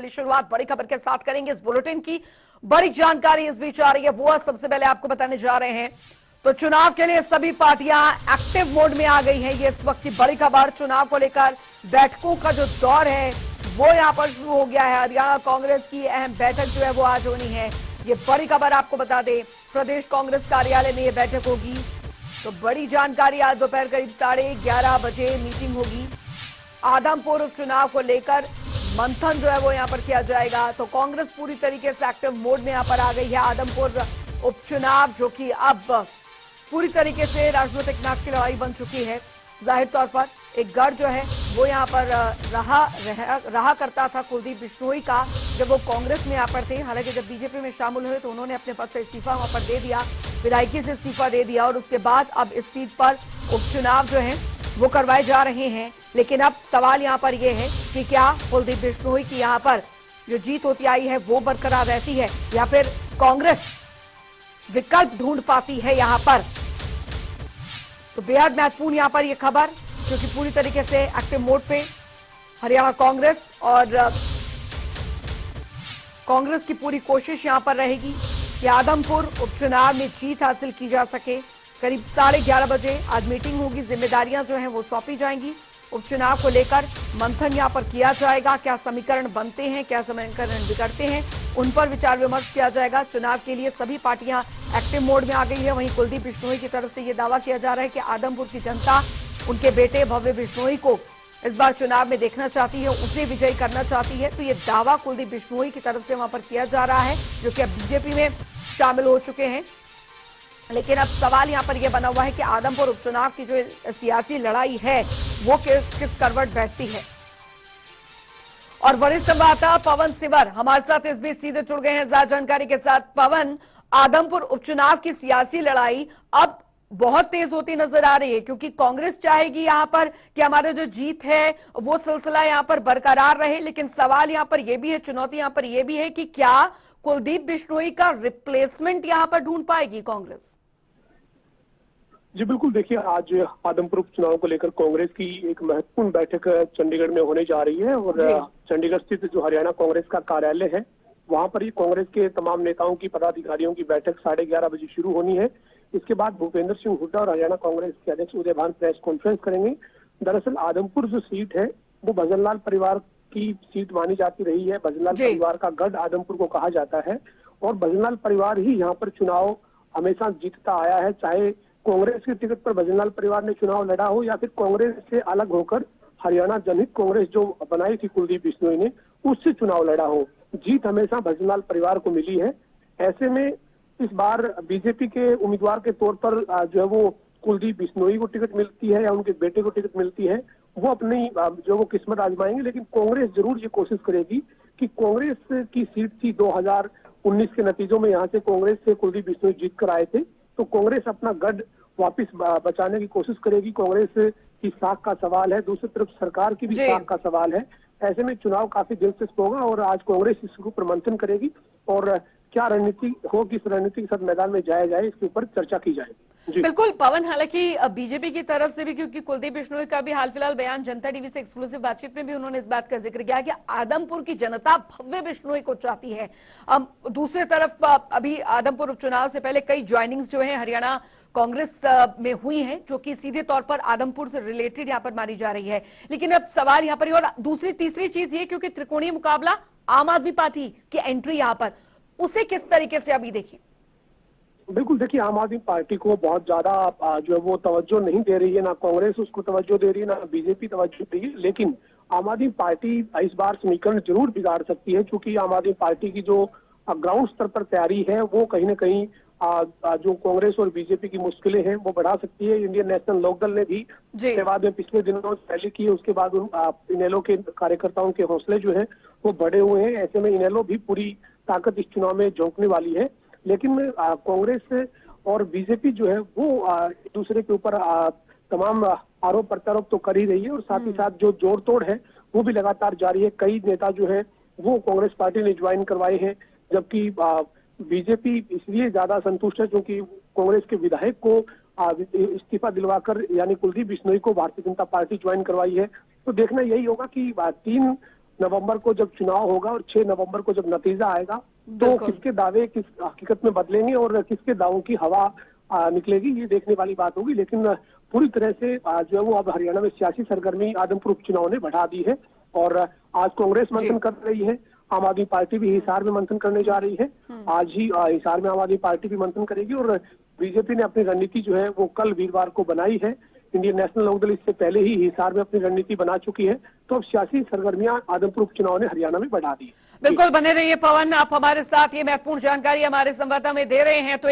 चलिए शुरुआत बड़ी खबर के साथ करेंगे। इस बुलेटिन की बड़ी जानकारी इस बीच आ रही है, वो सबसे पहले आपको बताने जा रहे हैं। तो चुनाव के लिए सभी पार्टियां एक्टिव मोड में आ गई हैं। ये इस वक्त की बड़ी खबर, चुनाव को लेकर बैठकों का जो दौर है वो यहां पर शुरू हो गया है। हरियाणा कांग्रेस की अहम बैठक जो है वो आज होनी है। ये बड़ी खबर आपको बता दें, प्रदेश कांग्रेस कार्यालय में ये बैठक होगी। तो बड़ी जानकारी, आज दोपहर करीब 11:30 बजे मीटिंग होगी। आदमपुर उपचुनाव को लेकर मंथन जो है वो यहां पर किया जाएगा। तो कांग्रेस पूरी तरीके से एक्टिव मोड में यहां पर आ गई है। आदमपुर उपचुनाव जो कि अब पूरी तरीके से राजनीतिक नाक की लड़ाई बन चुकी है। जाहिर तौर पर एक गढ़ जो है वो यहाँ पर रहा करता था कुलदीप बिश्नोई का, जब वो कांग्रेस में यहाँ पर थे। हालांकि जब बीजेपी में शामिल हुए तो उन्होंने अपने पद से इस्तीफा वहां पर दे दिया, विधायकी से इस्तीफा दे दिया, और उसके बाद अब इस सीट पर उपचुनाव जो है वो करवाए जा रहे हैं। लेकिन अब सवाल यहाँ पर यह है कि क्या कुलदीप बिश्नोई की यहाँ पर जो जीत होती आई है वो बरकरार रहती है, या फिर कांग्रेस विकल्प ढूंढ पाती है यहाँ पर। तो बेहद महत्वपूर्ण यहाँ पर यह खबर, क्योंकि पूरी तरीके से एक्टिव मोड पे हरियाणा कांग्रेस, और कांग्रेस की पूरी कोशिश यहां पर रहेगी कि आदमपुर उपचुनाव में जीत हासिल की जा सके। करीब 11:30 बजे आज मीटिंग होगी, जिम्मेदारियां जो हैं वो सौंपी जाएंगी। उपचुनाव को लेकर मंथन यहां पर किया जाएगा। क्या समीकरण बनते हैं, क्या समीकरण बिगड़ते हैं, उन पर विचार विमर्श किया जाएगा। चुनाव के लिए सभी पार्टियां एक्टिव मोड में आ गई है। वहीं कुलदीप बिश्नोई की तरफ से यह दावा किया जा रहा है कि आदमपुर की जनता उनके बेटे भव्य बिश्नोई को इस बार चुनाव में देखना चाहती है, उसे विजयी करना चाहती है। तो ये दावा कुलदीप बिश्नोई की तरफ से वहां पर किया जा रहा है, जो कि अब बीजेपी में शामिल हो चुके हैं। लेकिन अब सवाल यहां पर यह बना हुआ है कि आदमपुर उपचुनाव की जो सियासी लड़ाई है वो किस करवट बैठती है। और वरिष्ठ संवाददाता पवन सिवर हमारे साथ इस बीच सीधे जुड़ गए हैं ज्यादा जानकारी के साथ। पवन, आदमपुर उपचुनाव की सियासी लड़ाई अब बहुत तेज होती नजर आ रही है, क्योंकि कांग्रेस चाहेगी यहां पर कि हमारा जो जीत है वो सिलसिला यहां पर बरकरार रहे। लेकिन सवाल यहां पर यह भी है, चुनौती यहां पर यह भी है कि क्या कुलदीप बिश्नोई का रिप्लेसमेंट यहां पर ढूंढ पाएगी कांग्रेस? जी बिल्कुल, देखिए आज आदमपुर उपचुनाव को लेकर कांग्रेस की एक महत्वपूर्ण बैठक चंडीगढ़ में होने जा रही है। और चंडीगढ़ स्थित जो हरियाणा कांग्रेस का कार्यालय है वहां पर ही कांग्रेस के तमाम नेताओं की, पदाधिकारियों की बैठक 11:30 बजे शुरू होनी है। इसके बाद भूपेंद्र सिंह हुड्डा और हरियाणा कांग्रेस के अध्यक्ष उदय भान प्रेस कॉन्फ्रेंस करेंगे। दरअसल आदमपुर जो सीट है वो भजनलाल परिवार की सीट मानी जाती रही है। भजनलाल परिवार का गढ़ आदमपुर को कहा जाता है, और भजनलाल परिवार ही यहाँ पर चुनाव हमेशा जीतता आया है। चाहे कांग्रेस के टिकट पर भजनलाल परिवार ने चुनाव लड़ा हो, या फिर कांग्रेस से अलग होकर हरियाणा जनहित कांग्रेस जो बनाई थी कुलदीप बिश्नोई ने, उससे चुनाव लड़ा हो, जीत हमेशा भजनलाल परिवार को मिली है। ऐसे में इस बार बीजेपी के उम्मीदवार के तौर पर जो है वो कुलदीप बिश्नोई को टिकट मिलती है या उनके बेटे को टिकट मिलती है, वो अपनी जो वो किस्मत आजमाएंगे। लेकिन कांग्रेस जरूर ये कोशिश करेगी कि कांग्रेस की सीट थी 2019 के नतीजों में, यहाँ से कांग्रेस से कुलदीप बिश्नोई जीत कर आए थे, तो कांग्रेस अपना गढ़ वापिस बचाने की कोशिश करेगी। कांग्रेस की साख का सवाल है, दूसरी तरफ सरकार की भी साख का सवाल है। ऐसे में चुनाव काफी दिलचस्प होगा, और आज कांग्रेस इसके ऊपर मंथन करेगी, और क्या रणनीति हो, किस रणनीति के साथ मैदान में जाया जाए, इसके ऊपर चर्चा की जाएगी। बिल्कुल पवन, हालांकि बीजेपी की तरफ से भी, क्योंकि कुलदीप बिश्नोई का भी हाल फिलहाल बयान जनता टीवी से एक्सक्लूसिव बातचीत में भी उन्होंने इस बात का जिक्र किया कि आदमपुर की जनता भव्य बिश्नोई को चाहती है। दूसरी तरफ अभी आदमपुर उपचुनाव से पहले कई ज्वाइनिंग्स जो है हरियाणा कांग्रेस में हुई हैं, जो कि सीधे तौर पर आदमपुर से रिलेटेड यहां पर मानी जा रही है। लेकिन अब सवाल यहां पर, और दूसरी तीसरी चीज ये, क्योंकि त्रिकोणीय मुकाबला आम आदमी पार्टी की एंट्री यहां पर, उसे किस तरीके से अभी देखिए? बिल्कुल, देखिए आम आदमी पार्टी को बहुत ज्यादा जो है वो तवज्जो नहीं दे रही है, ना कांग्रेस उसको तवज्जो दे रही है, ना बीजेपी तवज्जो दे रही है। लेकिन आम आदमी पार्टी इस बार समीकरण जरूर बिगाड़ सकती है, क्योंकि आम आदमी पार्टी की जो ग्राउंड स्तर पर तैयारी है वो कहीं ना कहीं जो कांग्रेस और बीजेपी की मुश्किलें हैं वो बढ़ा सकती है। इंडियन नेशनल लोकदल ने भी बाद में पिछले दिनों रैली की, उसके बाद इनेलो के कार्यकर्ताओं के हौसले जो है वो बढ़े हुए हैं। ऐसे में इनेलो भी पूरी ताकत इस चुनाव में झोंकने वाली है। लेकिन कांग्रेस और बीजेपी जो है वो एक दूसरे के ऊपर तमाम आरोप प्रत्यारोप तो कर ही रही है, और साथ ही साथ जो जोड़ तोड़ है वो भी लगातार जारी है। कई नेता जो है वो कांग्रेस पार्टी ने ज्वाइन करवाए हैं, जबकि बीजेपी इसलिए ज्यादा संतुष्ट है क्योंकि कांग्रेस के विधायक को इस्तीफा दिलवाकर, यानी कुलदीप बिश्नोई को भारतीय जनता पार्टी ज्वाइन करवाई है। तो देखना यही होगा कि 3 नवंबर को जब चुनाव होगा और 6 नवंबर को जब नतीजा आएगा तो बिल्कुल। किसके दावे किस हकीकत में बदलेंगे और किसके दावों की हवा निकलेगी, ये देखने वाली बात होगी। लेकिन पूरी तरह से जो है वो अब हरियाणा में सियासी सरगर्मी आदमपुर उपचुनाव ने बढ़ा दी है और आज कांग्रेस मंथन कर रही है, आम आदमी पार्टी भी हिसार में मंथन करने जा रही है। आज ही हिसार में आम आदमी पार्टी भी मंथन करेगी और बीजेपी ने अपनी रणनीति जो है वो कल वीरवार को बनाई है। इंडियन नेशनल लोकदल इससे पहले ही हिसार में अपनी रणनीति बना चुकी है। तो अब सियासी सरगर्मियां आदमपुर उपचुनाव ने हरियाणा में बढ़ा दी। बिल्कुल बने रहिए पवन, आप हमारे साथ ये महत्वपूर्ण जानकारी हमारे संवाददाता में दे रहे हैं। तो